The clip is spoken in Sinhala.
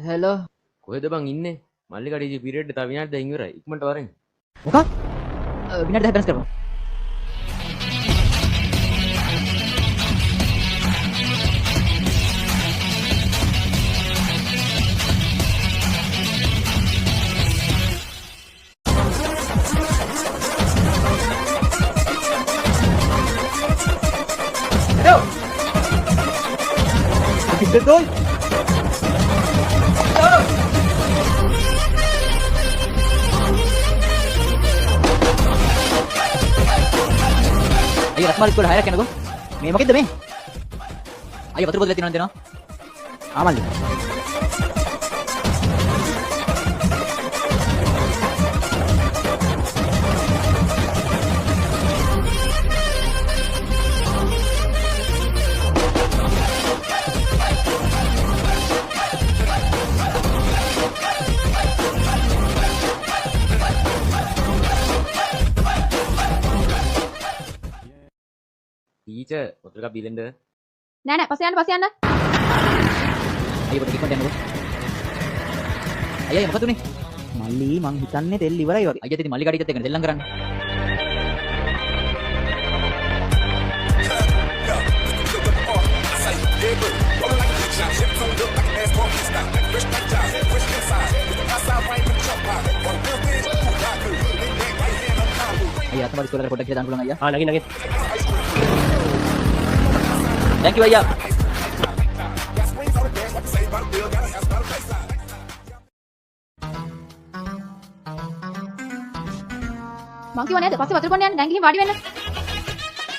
හෙලෝ කොහෙද බං ඉන්නේ? මල්ලිකඩේ පීරියඩ් එක තව විනාඩි 10 ඉවරයි. ඉක්මනට වරෙන්. මොකක් විනාඩි 10 වෙනස් කරපන්. Betul. අයියා රත්මාල් ඉස්කෝලේ හයරක් යනකො මේ මොකෙද්ද මේ අයියා වතුර බෝතලයක් තියෙනවද දෙනවා ආමල්ලි ටීචර් වතුර එකක් බීලෙන්ද? නෑ නෑ පස්සේ යන්න අයියා පොඩ්ඩක් ඉක්මනට යන්නකො අයියා මොකද උනේ මල්ලි මං හිතන්නේ තෙල් ඉවරයි වගේ. අයියා ඉතින් මල්ලි කඩේකත් එක්කනේ දෙල්ලම් කරන්නේ අයියා තමයි ඉස්කෝලේ පොඩ්ඩක් කියලා දාන්න පුළුවන් අයියා නගින්. thank you අයියා මං කිව්වා නේද පස්සේ වතුර බොන්න යන්න දැන් ගිහින් වාඩි වෙන්න